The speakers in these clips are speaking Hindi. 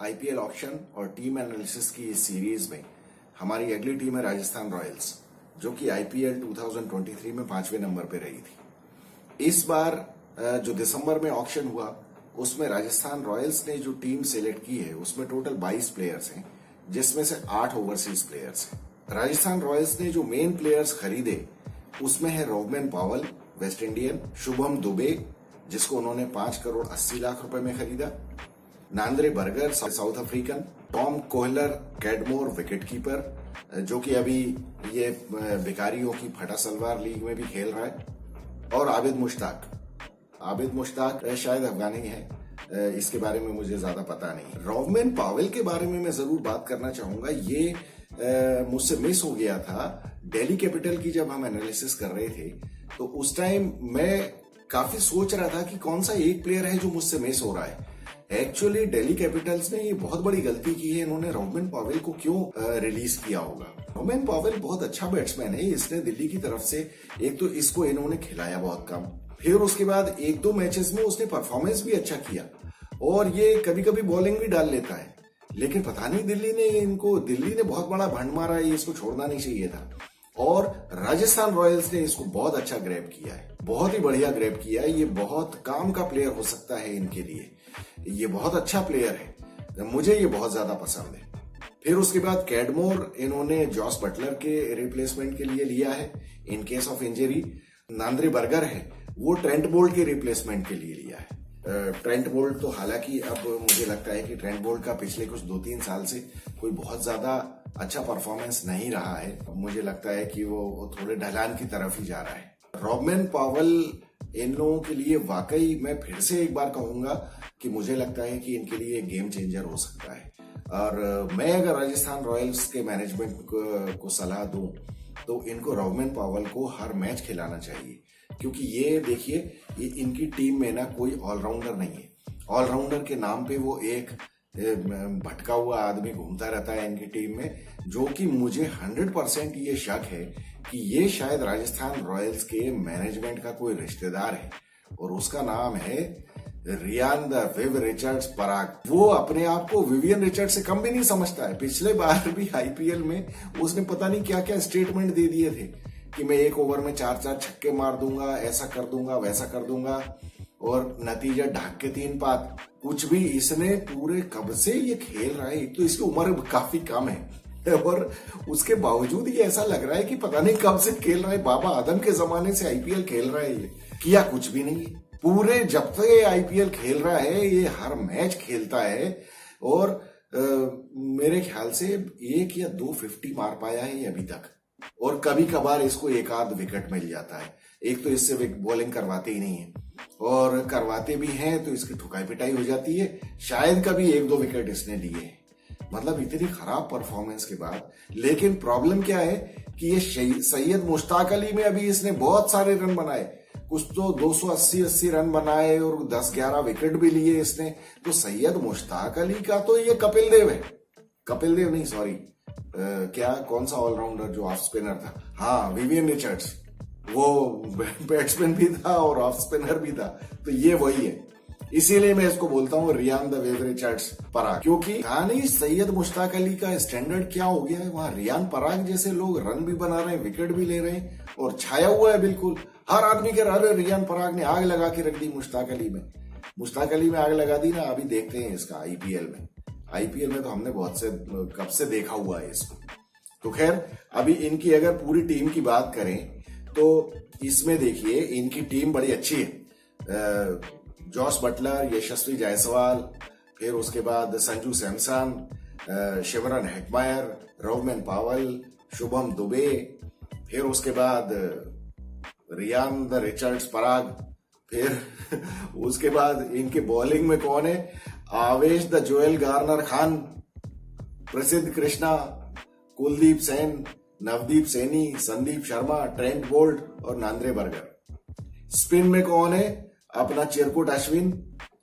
आईपीएल ऑक्शन और टीम एनालिसिस की इस सीरीज में हमारी अगली टीम है राजस्थान रॉयल्स, जो कि आईपीएल 2023 में 5वें नंबर पे रही थी। इस बार जो दिसंबर में ऑक्शन हुआ उसमें राजस्थान रॉयल्स ने जो टीम सिलेक्ट की है उसमें टोटल 22 प्लेयर्स हैं, जिसमें से 8 ओवरसीज प्लेयर्स हैं। राजस्थान रॉयल्स ने जो मेन प्लेयर्स खरीदे उसमें है रोवमन Powell West Indian, Shubham Dubey जिसको उन्होंने 5 करोड़ 80 लाख रुपए में खरीदा, Nandre Burger south African, Tom Kohler Cadmore wicketkeeper जो कि अभी ये भिखारियों की फटा सलवार लीग में भी खेल रहा है, और आबिद मुश्ताक शायद अफगानी है, इसके बारे में मुझे ज्यादा पता नहीं। रोवमन पॉवेल के बारे में मैं जरूर बात करना चाहूंगा। ये मुझसे मिस हो गया था दिल्ली कैपिटल की जब हम एनालिसिस कर रहे थे, तो उस टाइम मैं काफी सोच रहा था कि कौन सा एक प्लेयर है जो मुझसे मिस हो रहा है। एक्चुअली दिल्ली कैपिटल्स ने ये बहुत बड़ी गलती की है, इन्होंने रोवमन पॉवेल को क्यों रिलीज किया होगा। रोवमन पॉवेल बहुत अच्छा बैट्समैन है, इसने दिल्ली की तरफ से एक तो इसको इन्होंने खिलाया बहुत कम, फिर उसके बाद 1-2 मैचेस में उसने परफॉर्मेंस भी अच्छा किया और ये कभी कभी बॉलिंग भी डाल लेता है, लेकिन पता नहीं दिल्ली ने बहुत बड़ा भंड मारा है, इसको छोड़ना नहीं चाहिए था। और राजस्थान रॉयल्स ने इसको बहुत अच्छा ग्रैब किया है, बहुत ही बढ़िया ग्रैब किया है। ये बहुत काम का प्लेयर हो सकता है इनके लिए, ये बहुत अच्छा प्लेयर है, मुझे ये बहुत ज्यादा पसंद है। फिर उसके बाद कैडमोर इन्होंने जॉस बटलर के रिप्लेसमेंट के लिए लिया है in case of injury. Nandre Burger है वो ट्रेंट बोल्ट के रिप्लेसमेंट के लिए लिया है। ट्रेंट बोल्ट तो हालांकि अब मुझे लगता है कि ट्रेंट बोल्ट का पिछले कुछ 2-3 साल से कोई बहुत ज्यादा अच्छा परफॉर्मेंस नहीं रहा है, मुझे लगता है कि वो थोड़े ढलान की तरफ ही जा रहा है। रोवमन पॉवेल इन लोगों के लिए वाकई मैं फिर से एक बार कहूंगा कि मुझे लगता है कि इनके लिए गेम चेंजर हो सकता है। और मैं अगर राजस्थान रॉयल्स के मैनेजमेंट को सलाह दूं तो इनको रोवमन पॉवेल को हर मैच खिलाना चाहिए, क्योंकि ये देखिए ये इनकी टीम में ना कोई ऑलराउंडर नहीं है। ऑलराउंडर के नाम पे वो एक भटका हुआ आदमी घूमता रहता है इनकी टीम में, जो कि मुझे 100% ये शक है कि ये शायद राजस्थान रॉयल्स के मैनेजमेंट का कोई रिश्तेदार है और उसका नाम है रियान द विव रिचर्ड्स पराग। वो अपने आप को विवियन रिचर्ड से कम भी नहीं समझता है। पिछले बार भी आईपीएल में उसने पता नहीं क्या क्या स्टेटमेंट दे दिए थे कि मैं 1 ओवर में 4-4 छक्के मार दूंगा, ऐसा कर दूंगा, वैसा कर दूंगा, और नतीजा ढाक के 3 पात। कुछ भी इसने पूरे कब से ये खेल रहा है, एक तो इसकी उम्र काफी कम है और उसके बावजूद ये ऐसा लग रहा है कि पता नहीं कब से खेल रहा है, बाबा आदम के जमाने से आईपीएल खेल रहा है। ये किया कुछ भी नहीं है, पूरे जब तक ये आईपीएल खेल रहा है ये हर मैच खेलता है और मेरे ख्याल से 1 या 2 50 मार पाया है ये अभी तक, और कभी कभार इसको 1-8 विकेट मिल जाता है। एक तो इससे बॉलिंग करवाते ही नहीं है, और करवाते भी हैं तो इसकी ठुकाई पिटाई हो जाती है। शायद कभी 1-2 विकेट इसने लिए, मतलब इतनी खराब परफॉर्मेंस के बाद। लेकिन प्रॉब्लम क्या है कि ये सैयद मुश्ताक अली में अभी इसने बहुत सारे रन बनाए, कुछ तो 280 रन बनाए और 10-11 विकेट भी लिए इसने। तो सैयद मुश्ताक अली का तो ये कपिल देव नहीं, सॉरी, क्या कौन सा ऑलराउंडर जो ऑफ स्पिनर था, हाँ विवियन रिचर्ड्स, वो बैट्समैन भी था और ऑफ स्पिनर भी था, तो ये वही है। इसीलिए मैं इसको बोलता हूँ रियान द वेव रिचर्ड्स पराग, क्योंकि कहा नहीं सैयद मुश्ताक अली का स्टैंडर्ड क्या हो गया है। वहां रियान पराग जैसे लोग रन भी बना रहे हैं, विकेट भी ले रहे हैं और छाया हुआ है बिल्कुल। हर आदमी के रहा है रियान पराग ने आग लगा के रख दी मुश्ताक अली में आग लगा दी ना। अभी देखते हैं इसका आईपीएल में तो हमने कब से देखा हुआ है इसको। तो खैर अभी इनकी अगर पूरी टीम की बात करें तो इसमें देखिए इनकी टीम बड़ी अच्छी है। जॉस बटलर, यशस्वी जायसवाल, फिर उसके बाद Sanju Samson, Shimron Hetmyer, रोवमन Powell, Shubham Dubey, फिर उसके बाद रियान द रिचर्ड्स पराग, फिर उसके बाद इनके बॉलिंग में कौन है, आवेश द जोएल गार्नर खान, प्रसिद्ध कृष्णा, कुलदीप सेन, नवदीप सैनी, संदीप शर्मा, ट्रेंट बोल्ट और नांद्रे बर्गर। स्पिन में कौन है, अपना चिरकुट अश्विन,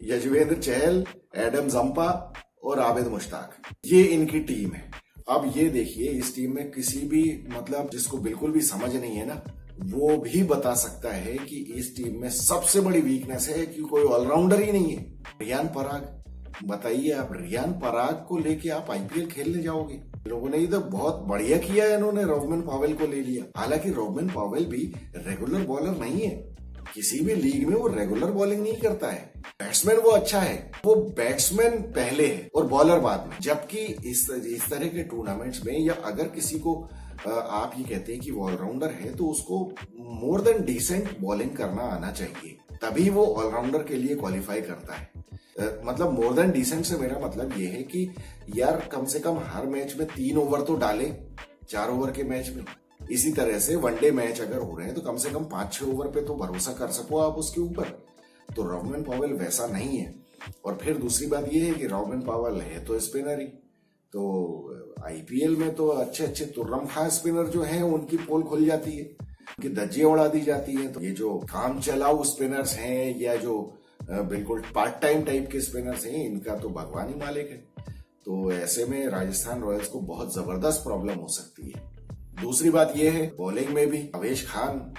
यजुवेंद्र चहल, एडम जंपा और आबिद मुश्ताक। ये इनकी टीम है। अब ये देखिए इस टीम में किसी भी मतलब जिसको बिल्कुल भी समझ नहीं है ना, वो भी बता सकता है कि इस टीम में सबसे बड़ी वीकनेस है कि कोई ऑलराउंडर ही नहीं है। रियान पराग बताइए आप रियान पराग को लेके आप आईपीएल खेलने जाओगे? लोगों ने इधर बहुत बढ़िया किया है, इन्होंने रोवमन पॉवेल को ले लिया। हालांकि रोवमन पॉवेल भी रेगुलर बॉलर नहीं है, किसी भी लीग में वो रेगुलर बॉलिंग नहीं करता है। बैट्समैन वो अच्छा है, वो बैट्समैन पहले है और बॉलर बाद में। जबकि इस तरह के टूर्नामेंट्स में या अगर किसी को आप ये कहते हैं कि वो ऑलराउंडर है तो उसको मोर देन डिसेंट बॉलिंग करना आना चाहिए, तभी वो ऑलराउंडर के लिए क्वालिफाई करता है। मतलब मोर देन डिसेंट से मेरा मतलब ये है कि यार कम से कम हर मैच में 3 ओवर तो डाले, 4 ओवर के मैच में। इसी तरह से वनडे मैच अगर हो रहे हैं तो कम से कम 5-6 ओवर पे तो भरोसा कर सको आप उसके ऊपर। तो रोवमन पॉवेल वैसा नहीं है। और फिर दूसरी बात यह है कि रोवमन पॉवेल है तो स्पिनर ही, तो आईपीएल में तो अच्छे अच्छे तुर्रम खां स्पिनर जो हैं उनकी पोल खुल जाती है, उनकी धज्जियां उड़ा दी जाती है। तो ये जो काम चलाऊ स्पिनर्स हैं या जो बिल्कुल पार्ट टाइम टाइप के स्पिनर्स हैं, इनका तो भगवान ही मालिक है। तो ऐसे में राजस्थान रॉयल्स को बहुत जबरदस्त प्रॉब्लम हो सकती है। दूसरी बात यह है बॉलिंग में भी आवेश खान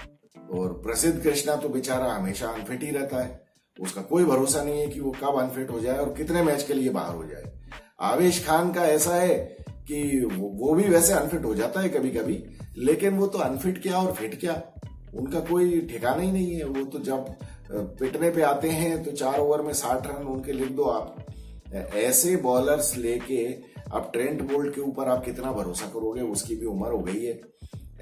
और प्रसिद्ध कृष्णा तो बेचारा हमेशा अनफिट ही रहता है, उसका कोई भरोसा नहीं है कि वो कब अनफिट हो जाए और कितने मैच के लिए बाहर हो जाए। आवेश खान का ऐसा है कि वो भी वैसे अनफिट हो जाता है कभी कभी, लेकिन वो तो अनफिट क्या और फिट क्या, उनका कोई ठिकाना ही नहीं है। वो तो जब पिटने पे आते हैं तो 4 ओवर में 60 रन उनके लिख दो आप। ऐसे बॉलर्स लेके अब ट्रेंट बोल्ट के ऊपर आप कितना भरोसा करोगे, उसकी भी उम्र हो गई है।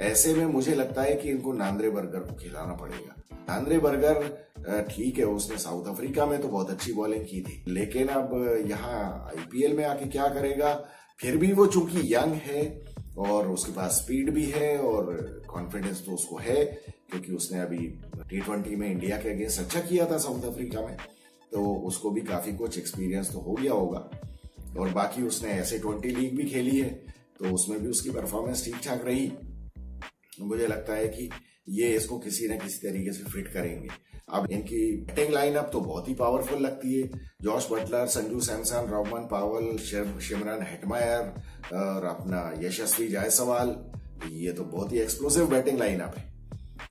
ऐसे में मुझे लगता है कि इनको नांद्रे बर्गर को खिलाना पड़ेगा। नांद्रे बर्गर ठीक है, उसने साउथ अफ्रीका में तो बहुत अच्छी बॉलिंग की थी, लेकिन अब यहाँ आईपीएल में आके क्या करेगा। फिर भी वो चूंकि यंग है और उसके पास स्पीड भी है और कॉन्फिडेंस तो उसको है, क्योंकि उसने अभी T20 में इंडिया के अगेंस्ट अच्छा किया था साउथ अफ्रीका में, तो उसको भी काफी कुछ एक्सपीरियंस तो हो गया होगा। और बाकी उसने ऐसे 20 लीग भी खेली है तो उसमें भी उसकी परफॉर्मेंस ठीक ठाक रही। मुझे लगता है कि ये इसको किसी न किसी तरीके से फिट करेंगे। अब इनकी बैटिंग लाइनअप तो बहुत ही पावरफुल लगती है। Jos Buttler, Sanju Samson, Rovman Powell, Shimron Hetmyer और अपना यशस्वी जायसवाल, ये तो बहुत ही एक्सप्लोसिव बैटिंग लाइनअप है।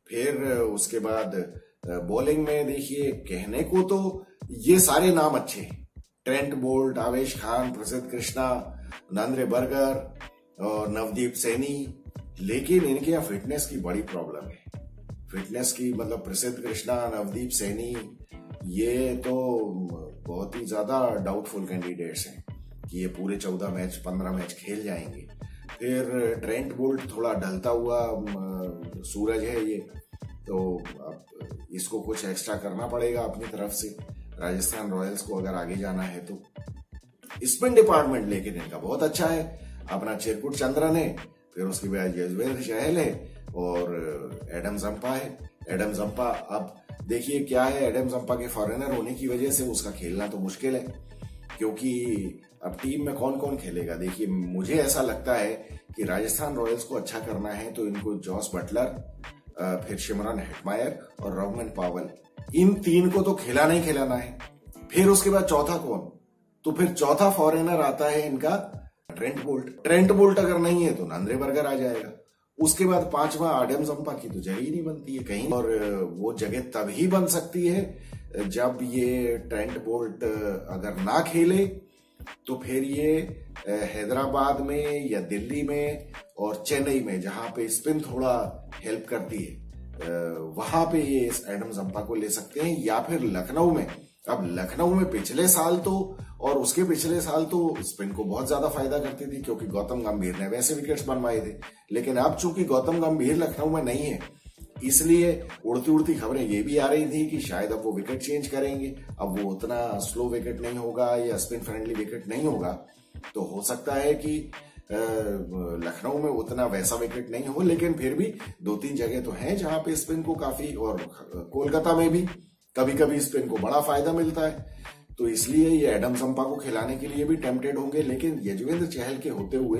फिर उसके बाद बॉलिंग में देखिए, कहने को तो ये सारे नाम अच्छे हैं, ट्रेंट बोल्ट, आवेश खान, प्रसिद्ध कृष्णा, नांद्रे बर्गर और नवदीप सैनी, लेकिन इनके यहाँ फिटनेस की बड़ी प्रॉब्लम है। फिटनेस की मतलब प्रसिद्ध कृष्णा, नवदीप सैनी, ये तो बहुत ही ज्यादा डाउटफुल कैंडिडेट्स हैं कि ये पूरे 14 मैच 15 मैच खेल जाएंगे। फिर ट्रेंट बोल्ट थोड़ा ढलता हुआ सूरज है ये, तो अब इसको कुछ एक्स्ट्रा करना पड़ेगा अपनी तरफ से राजस्थान रॉयल्स को अगर आगे जाना है तो। स्पिन डिपार्टमेंट लेकिन इनका बहुत अच्छा है, अपना चिरकुट चंद्रन है, फिर उसके बाद युजवेंद्र चहल है और एडम जंपा है। एडम जंपा, अब देखिए क्या है, एडम जंपा के फॉरेनर होने की वजह से उसका खेलना तो मुश्किल है, क्योंकि अब टीम में कौन कौन खेलेगा। देखिए मुझे ऐसा लगता है कि राजस्थान रॉयल्स को अच्छा करना है तो इनको जॉस बटलर, फिर शिमरन हेटमायर और रोवमन पॉवेल, इन 3 को तो खिलाना ही खिलाना है। फिर उसके बाद चौथा कौन, तो फिर चौथा फॉरेनर आता है इनका ट्रेंट बोल्ट। ट्रेंट बोल्ट अगर नहीं है तो नांद्रे बर्गर आ जाएगा। उसके बाद 5वां एडम जंपा की तो जगह ही नहीं बनती है कहीं, और वो जगह तभी बन सकती है जब ये ट्रेंट बोल्ट अगर ना खेले तो फिर ये हैदराबाद में या दिल्ली में और चेन्नई में, जहां पे स्पिन थोड़ा हेल्प करती है, वहां पे ये इस एडम जंपा को ले सकते हैं। या फिर लखनऊ में, अब लखनऊ में पिछले साल तो और उसके पिछले साल तो स्पिन को बहुत ज्यादा फायदा करती थी, क्योंकि गौतम गंभीर ने वैसे विकेट्स बनवाए थे। लेकिन अब चूंकि गौतम गंभीर लखनऊ में नहीं है, इसलिए उड़ती उड़ती खबरें ये भी आ रही थी कि शायद अब वो विकेट चेंज करेंगे। अब वो उतना स्लो विकेट नहीं होगा या स्पिन फ्रेंडली विकेट नहीं होगा, तो हो सकता है कि लखनऊ में उतना वैसा विकेट नहीं हो, लेकिन फिर भी 2-3 जगह तो हैं जहां पे स्पिन को काफी, और कोलकाता में भी कभी कभी स्पिन को बड़ा फायदा मिलता है। तो इसलिए ये एडम जंपा को खिलाने के लिए भी टेम्पटेड होंगे, लेकिन युजवेंद्र चहल के होते हुए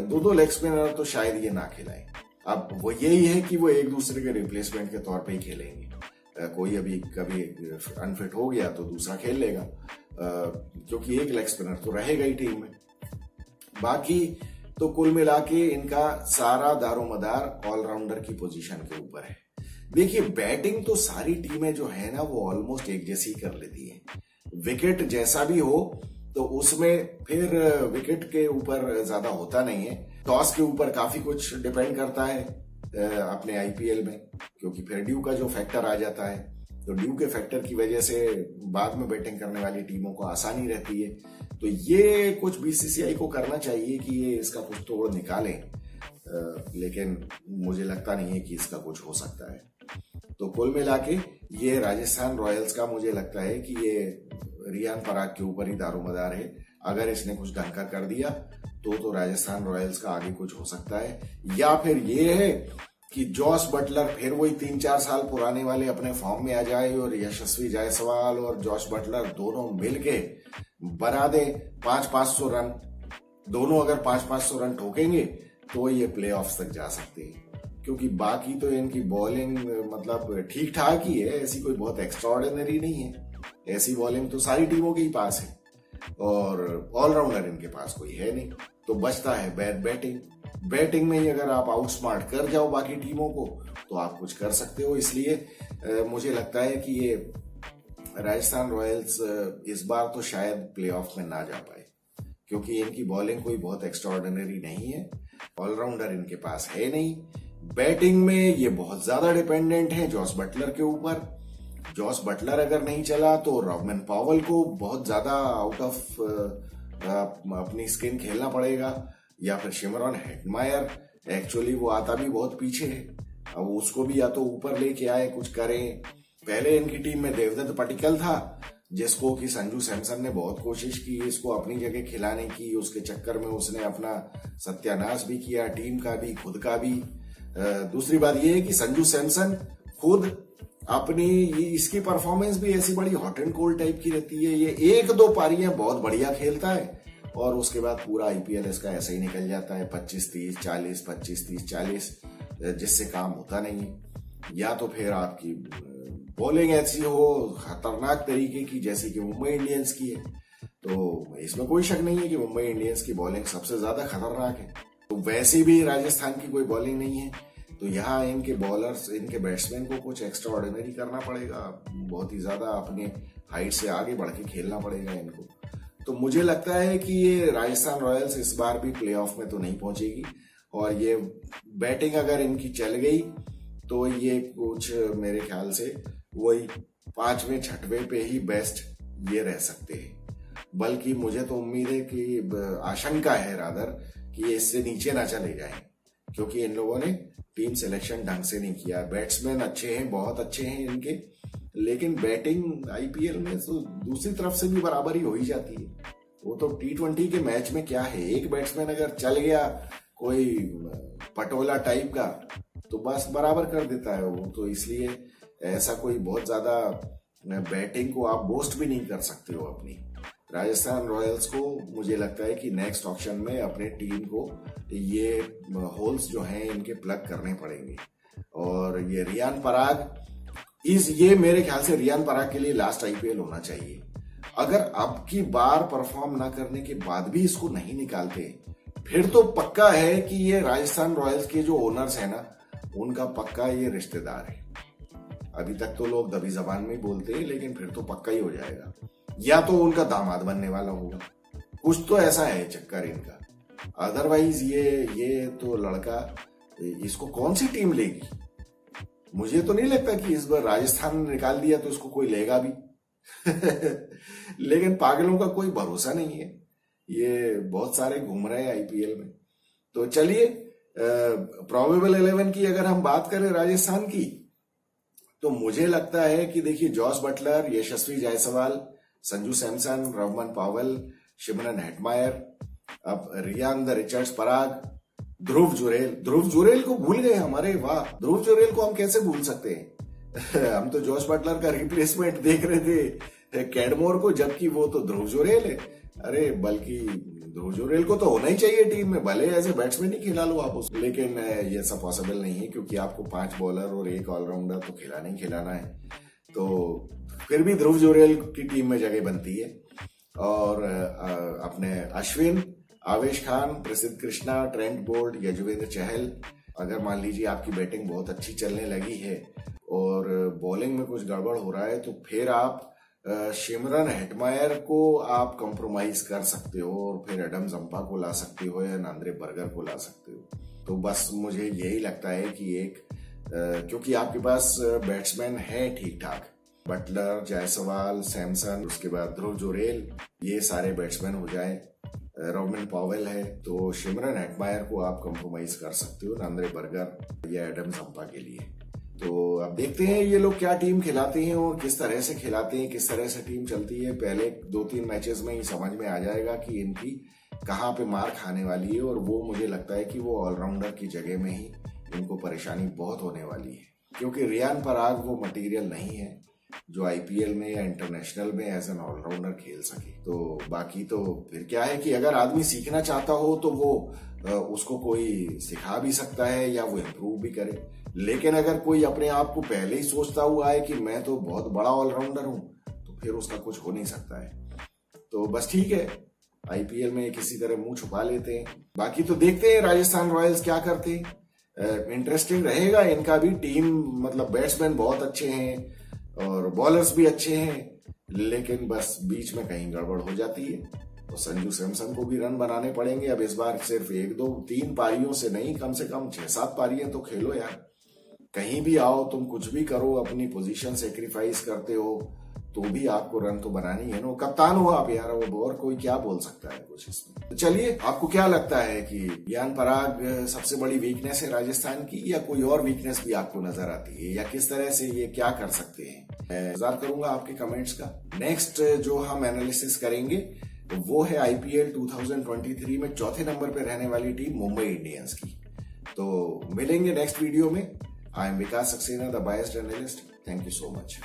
2 लेग स्पिनर तो शायद ये ना खिलाएं। अब वो यही है कि वो एक दूसरे के रिप्लेसमेंट के तौर पे ही खेलेंगे। कोई अभी कभी अनफिट हो गया तो दूसरा खेल लेगा, क्योंकि एक लेग स्पिनर तो रहेगा ही टीम में। बाकी तो कुल मिला के इनका सारा दारोमदार ऑलराउंडर की पोजीशन के ऊपर है। देखिए बैटिंग तो सारी टीमें जो है ना वो ऑलमोस्ट एक जैसी कर लेती है। विकेट जैसा भी हो, तो उसमें फिर विकेट के ऊपर ज्यादा होता नहीं है। टॉस के ऊपर काफी कुछ डिपेंड करता है अपने आईपीएल में, क्योंकि फिर ड्यू का जो फैक्टर आ जाता है, तो ड्यू के फैक्टर की वजह से बाद में बैटिंग करने वाली टीमों को आसानी रहती है। तो ये कुछ बीसीसीआई को करना चाहिए कि ये इसका कुछ तोड़ निकाले, लेकिन मुझे लगता नहीं है कि इसका कुछ हो सकता है। तो कुल मिला के ये राजस्थान रॉयल्स का मुझे लगता है कि ये रियान पराग के ऊपर ही दारोमदार है। अगर इसने कुछ ढंग का कर दिया तो राजस्थान रॉयल्स का आगे कुछ हो सकता है, या फिर ये है कि जॉस बटलर फिर वही 3-4 साल पुराने वाले अपने फॉर्म में आ जाए और यशस्वी जायसवाल और जॉस बटलर दोनों मिलके बना दे 500 रन। दोनों अगर 500 रन ठोकेंगे तो ये प्लेऑफ्स तक जा सकते हैं, क्योंकि बाकी तो इनकी बॉलिंग मतलब ठीक ठाक ही है, ऐसी कोई बहुत एक्स्ट्राऑर्डिनरी नहीं है। ऐसी बॉलिंग तो सारी टीमों के ही पास है और ऑलराउंडर इनके पास कोई है नहीं। तो बचता है बैटिंग। बैटिंग में ही अगर आप आउटस्मार्ट कर जाओ बाकी टीमों को तो आप कुछ कर सकते हो। इसलिए मुझे लगता है कि ये राजस्थान रॉयल्स इस बार तो शायद प्लेऑफ में ना जा पाए, क्योंकि इनकी बॉलिंग कोई बहुत एक्स्ट्राऑर्डिनरी नहीं है, ऑलराउंडर इनके पास है नहीं। बैटिंग में ये बहुत ज्यादा डिपेंडेंट है जॉस बटलर के ऊपर। जॉस बटलर अगर नहीं चला तो रॉबमन पॉवेल को बहुत ज्यादा आउट ऑफ अपनी स्किन खेलना पड़ेगा, या फिर शिमरॉन हेटमायर। एक्चुअली वो आता भी बहुत पीछे है, अब उसको भी या तो ऊपर लेके आए, कुछ करें। पहले इनकी टीम में देवदत्त पटिक्कल था, जिसको कि संजू सैमसन ने बहुत कोशिश की इसको अपनी जगह खिलाने की। उसके चक्कर में उसने अपना सत्यानाश भी किया, टीम का भी, खुद का भी। दूसरी बात यह है कि संजू सैमसन खुद अपनी इसकी परफॉर्मेंस भी ऐसी बड़ी हॉट एंड कोल्ड टाइप की रहती है। ये 1-2 पारियां बहुत बढ़िया खेलता है और उसके बाद पूरा आईपीएल इसका ऐसे ही निकल जाता है 25-30, 40, 25-30, 40, जिससे काम होता नहीं है। या तो फिर आपकी बॉलिंग ऐसी हो खतरनाक तरीके की जैसे कि मुंबई इंडियंस की है, तो इसमें कोई शक नहीं है कि मुंबई इंडियंस की बॉलिंग सबसे ज्यादा खतरनाक है। तो वैसे भी राजस्थान की कोई बॉलिंग नहीं है, तो यहाँ इनके बॉलर्स, इनके बैट्समैन को कुछ एक्स्ट्रा ऑर्डिनरी करना पड़ेगा, बहुत ही ज्यादा अपने हाइट से आगे बढ़ के खेलना पड़ेगा इनको। तो मुझे लगता है कि ये राजस्थान रॉयल्स इस बार भी प्लेऑफ में तो नहीं पहुंचेगी, और ये बैटिंग अगर इनकी चल गई तो ये कुछ मेरे ख्याल से वही 5वें 6वें पे ही बेस्ट ये रह सकते हैं। बल्कि मुझे तो उम्मीद है कि आशंका है रादर कि ये इससे नीचे ना चले जाएं, क्योंकि इन लोगों ने टीम सिलेक्शन ढंग से नहीं किया। बैट्समैन अच्छे हैं, बहुत अच्छे हैं इनके, लेकिन बैटिंग आईपीएल में तो दूसरी तरफ से भी बराबरी हो ही जाती है। वो तो T20 के मैच में क्या है, एक बैट्समैन अगर चल गया कोई पटोला टाइप का तो बस बराबर कर देता है वो। तो इसलिए ऐसा कोई बहुत ज्यादा बैटिंग को आप बोस्ट भी नहीं कर सकते हो अपनी। राजस्थान रॉयल्स को मुझे लगता है कि नेक्स्ट ऑक्शन में अपने टीम को ये होल्स जो हैं इनके प्लग करने पड़ेंगे। और ये रियान पराग ये मेरे ख्याल से रियान पराग के लिए लास्ट आईपीएल होना चाहिए। अगर अब की बार परफॉर्म ना करने के बाद भी इसको नहीं निकालते, फिर तो पक्का है कि ये राजस्थान रॉयल्स के जो ओनर्स है ना, उनका पक्का ये रिश्तेदार है। अभी तक तो लोग दबी जबान में बोलते हैं, लेकिन फिर तो पक्का ही हो जाएगा, या तो उनका दामाद बनने वाला होगा। कुछ तो ऐसा है चक्कर इनका, अदरवाइज ये तो लड़का, इसको कौन सी टीम लेगी? मुझे तो नहीं लगता कि इस बार राजस्थान ने निकाल दिया तो इसको कोई लेगा भी लेकिन पागलों का कोई भरोसा नहीं है, ये बहुत सारे घूम रहे हैं आईपीएल में। तो चलिए, प्रोबेबल 11 की अगर हम बात करें राजस्थान की, तो मुझे लगता है कि देखिए Jos Buttler, Yashasvi Jaiswal, Sanju Samson, Rovman Powell, Shimron Hetmyer, अब रियान द रिचर्ड्स पराग, ध्रुव जुरेल को भूल गए हमारे, वाह, ध्रुव जुरेल को हम कैसे भूल सकते हैं हम तो जॉस बटलर का रिप्लेसमेंट देख रहे थे कैडमोर को, जबकि वो तो ध्रुव जुरेल है। अरे बल्कि ध्रुव जुरेल को तो होना ही चाहिए टीम में, भले एज ए बैट्समैन ही खिला लो आप उसको, लेकिन ये सब पॉसिबल नहीं है, क्योंकि आपको 5 बॉलर और 1 ऑलराउंडर तो खिलाना है। तो फिर भी ध्रुव जुरेल की टीम में जगह बनती है। और अपने अश्विन, आवेश खान, प्रसिद्ध कृष्णा, ट्रेंट बोल्ट, यजुवेंद्र चहल, अगर मान लीजिए आपकी बैटिंग बहुत अच्छी चलने लगी है और बॉलिंग में कुछ गड़बड़ हो रहा है, तो फिर आप शिमरन हेटमायर को आप कंप्रोमाइज कर सकते हो और फिर एडम जंपा को ला सकते हो या नांद्रे बर्गर को ला सकते हो। तो बस मुझे यही लगता है कि क्योंकि आपके पास बैट्समैन है ठीक ठाक, बटलर, जायसवाल, सैमसन, उसके बाद ध्रुव जुरेल, ये सारे बैट्समैन हो जाए, रोवमन पॉवेल है, तो शिमरन हेटमायर को आप कंप्रोमाइज कर सकते हो नांद्रे बर्गर या एडम जंपा के लिए। तो अब देखते हैं ये लोग क्या टीम खिलाते हैं और किस तरह से खिलाते हैं, किस तरह से टीम चलती है। पहले 2-3 मैचेस में ही समझ में आ जाएगा कि इनकी कहाँ पे मार खाने वाली है, और वो मुझे लगता है कि वो ऑलराउंडर की जगह में ही इनको परेशानी बहुत होने वाली है, क्योंकि रियान पराग वो मटेरियल नहीं है जो आईपीएल में या इंटरनेशनल में एज एन ऑलराउंडर खेल सके। तो बाकी तो फिर क्या है कि अगर आदमी सीखना चाहता हो तो वो उसको कोई सिखा भी सकता है या वो इम्प्रूव भी करे। लेकिन अगर कोई अपने आप को पहले ही सोचता हुआ है कि मैं तो बहुत बड़ा ऑलराउंडर हूं, तो फिर उसका कुछ हो नहीं सकता है। तो बस ठीक है, आईपीएल में किसी तरह मुंह छुपा लेते हैं। बाकी तो देखते हैं राजस्थान रॉयल्स क्या करते हैं। इंटरेस्टिंग रहेगा इनका भी। टीम मतलब बैट्समैन बहुत अच्छे हैं और बॉलर्स भी अच्छे हैं, लेकिन बस बीच में कहीं गड़बड़ हो जाती है। तो संजू सैमसन को भी रन बनाने पड़ेंगे। अब इस बार सिर्फ 1-2-3 पारियों से नहीं, कम से कम 6-7 पारियां तो खेलो यार। कहीं भी आओ, तुम कुछ भी करो, अपनी पोजीशन सेक्रीफाइस करते हो तो भी आपको रन तो बनानी है ना। कप्तान हो आप यार, वो और कोई क्या बोल सकता है कुछ इसमें। तो चलिए, आपको क्या लगता है कि रियान पराग सबसे बड़ी वीकनेस है राजस्थान की, या कोई और वीकनेस भी आपको नजर आती है, या किस तरह से ये क्या कर सकते हैं? मैं इंतजार करूंगा आपके कमेंट्स का। नेक्स्ट जो हम एनालिसिस करेंगे वो है आईपीएल 2023 में चौथे नंबर पे रहने वाली टीम मुंबई इंडियंस की। तो मिलेंगे नेक्स्ट वीडियो में। I am Vikas Saxena, the biased analyst. Thank you so much.